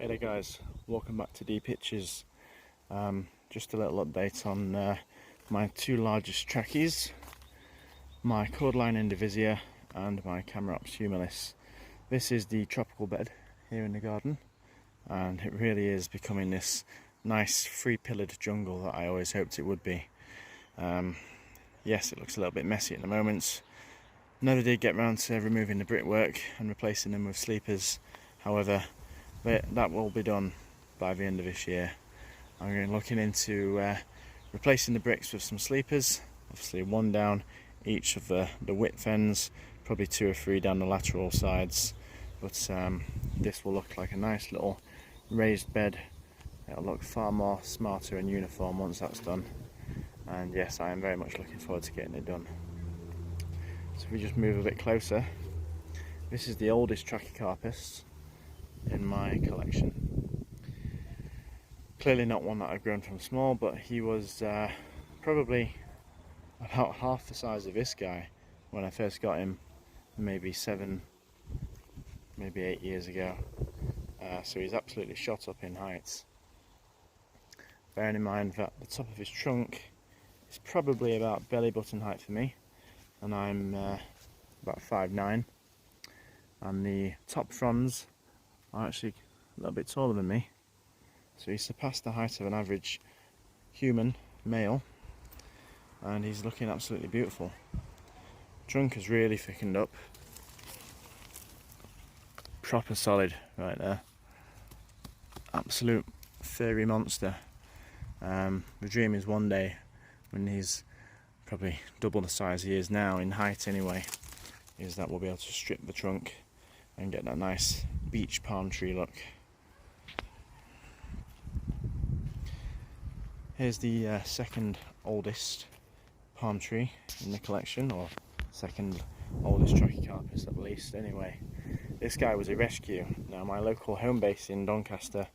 Hey there guys, welcome back to Deep Pitches. Just a little update on my two largest trackies, my Cordyline Indivisia and my Chamaerops Humilis. This is the tropical bed here in the garden, and it really is becoming this nice three-pillared jungle that I always hoped it would be. Yes, it looks a little bit messy at the moment. Never did get round to removing the brickwork and replacing them with sleepers. However, that will be done by the end of this year. I'm looking into replacing the bricks with some sleepers, obviously one down each of the width ends, probably 2 or 3 down the lateral sides, but this will look like a nice little raised bed. It'll look far more smarter and uniform once that's done, and yes, I am very much looking forward to getting it done. So if we just move a bit closer, this is the oldest Trachycarpus in my collection. Clearly not one that I've grown from small, but he was probably about half the size of this guy when I first got him, maybe 7, maybe 8 years ago. So he's absolutely shot up in heights. Bearing in mind that the top of his trunk is probably about belly button height for me, and I'm about 5'9", and the top fronds are actually a little bit taller than me, so he surpassed the height of an average human male, and he's looking absolutely beautiful. Trunk has really thickened up, proper solid right there, absolute furry monster. The dream is one day, when he's probably double the size he is now in height anyway, is that we'll be able to strip the trunk and get that nice beach palm tree look. Here's the second oldest palm tree in the collection, or second oldest Trachycarpus at least anyway. This guy was a rescue. Now, my local home base in Doncaster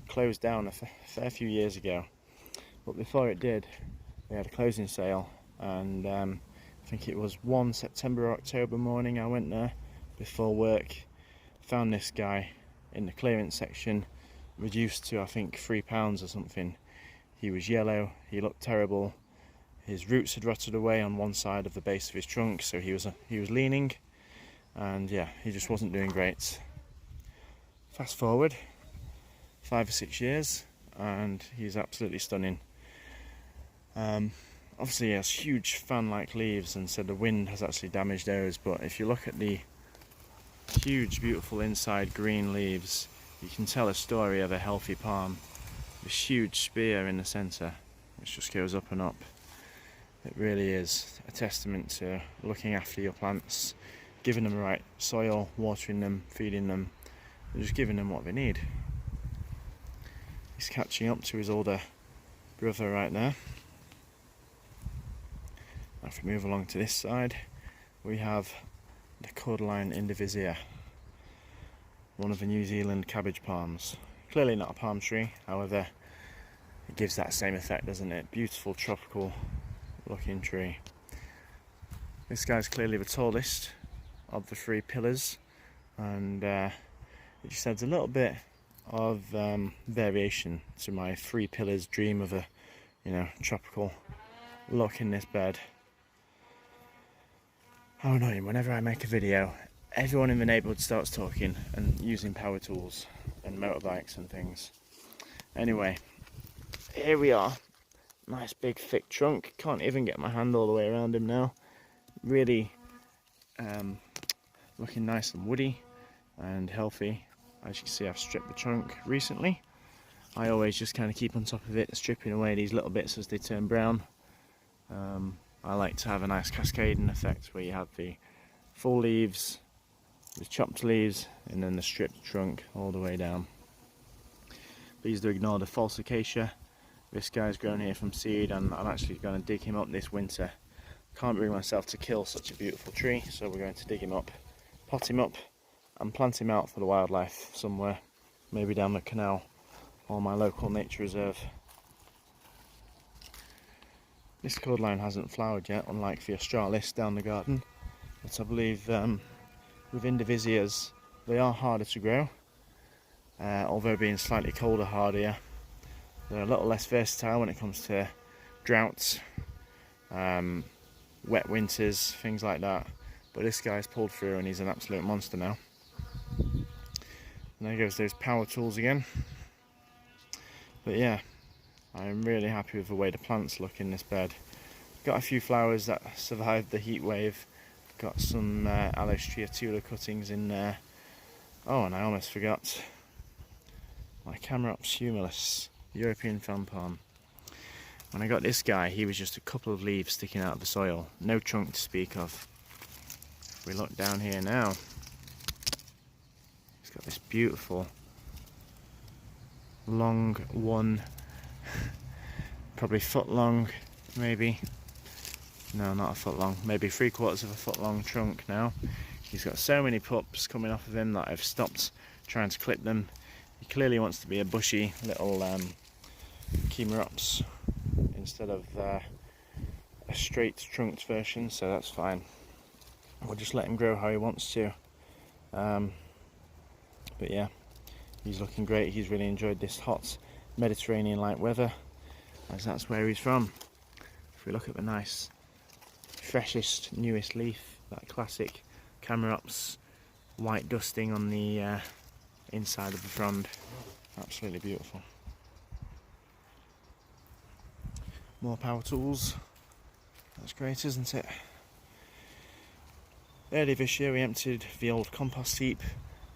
closed down a fair few years ago, but before it did, they had a closing sale, and I think it was one September or October morning I went there before work. Found this guy in the clearance section, reduced to I think £3 or something. He was yellow, he looked terrible, his roots had rotted away on one side of the base of his trunk, so he was leaning, and yeah, he just wasn't doing great. Fast forward 5 or 6 years, and he's absolutely stunning. Obviously he has huge fan-like leaves, and so the wind has actually damaged those, but if you look at the huge beautiful inside green leaves, you can tell a story of a healthy palm. This huge spear in the centre which just goes up and up. It really is a testament to looking after your plants, giving them the right soil, watering them, feeding them, and just giving them what they need. He's catching up to his older brother right there. Now if we move along to this side, we have the Cordyline Indivisia, one of the New Zealand cabbage palms. Clearly not a palm tree, however it gives that same effect, doesn't it? Beautiful tropical looking tree. This guy's clearly the tallest of the 3 pillars, and it just adds a little bit of variation to my 3 pillars dream of a tropical look in this bed. How annoying, whenever I make a video, everyone in the neighbourhood starts talking and using power tools and motorbikes and things. Anyway, here we are. Nice big thick trunk. Can't even get my hand all the way around him now. Really looking nice and woody and healthy. As you can see, I've stripped the trunk recently. I always just kind of keep on top of it, stripping away these little bits as they turn brown. I like to have a nice cascading effect where you have the full leaves, the chopped leaves, and then the stripped trunk all the way down. Please do ignore the false acacia. This guy's grown here from seed, and I'm actually going to dig him up this winter. Can't bring myself to kill such a beautiful tree, so we're going to dig him up, pot him up, and plant him out for the wildlife somewhere, maybe down the canal or my local nature reserve. This Cordyline hasn't flowered yet, unlike the Australis down the garden, but I believe with Indivisias they are harder to grow. although being slightly colder hardier. They're a little less versatile when it comes to droughts, wet winters, things like that. But this guy's pulled through and he's an absolute monster now. And there goes those power tools again. But yeah, I'm really happy with the way the plants look in this bed. Got a few flowers that survived the heat wave. Got some Aloe striatula cuttings in there. Oh, and I almost forgot my Chamaerops humilis, European fan palm. When I got this guy, he was just a couple of leaves sticking out of the soil, no trunk to speak of. If we look down here now, he's got this beautiful long one, probably foot long, maybe. No, not a foot long, maybe 3/4 of a foot long trunk now. He's got so many pups coming off of him that I've stopped trying to clip them. He clearly wants to be a bushy little Chamaerops instead of a straight trunked version, so that's fine. We'll just let him grow how he wants to. But yeah, he's looking great. He's really enjoyed this hot Mediterranean-like weather, as that's where he's from. If we look at the nice, freshest, newest leaf, that classic Chamaerops white dusting on the inside of the frond, absolutely beautiful. More power tools, that's great, isn't it? Earlier this year we emptied the old compost heap,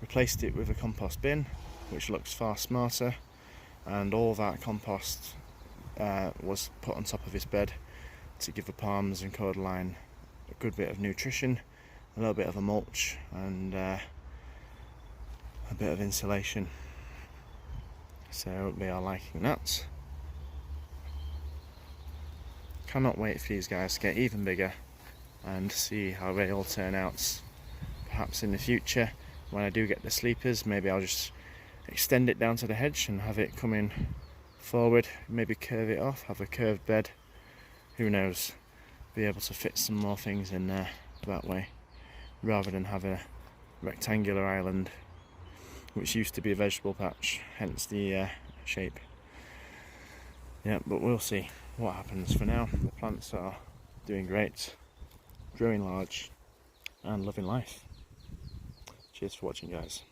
replaced it with a compost bin, which looks far smarter, and all that compost was put on top of this bed to give the palms and cordyline a good bit of nutrition, a little bit of a mulch, and a bit of insulation. So they are liking that. Cannot wait for these guys to get even bigger and see how they all turn out. Perhaps in the future, when I do get the sleepers, maybe I'll just extend it down to the hedge and have it coming forward, maybe curve it off, have a curved bed, who knows, be able to fit some more things in there that way, rather than have a rectangular island, which used to be a vegetable patch, hence the shape. Yeah, but we'll see what happens. For now, the plants are doing great, growing large, and loving life. Cheers for watching, guys.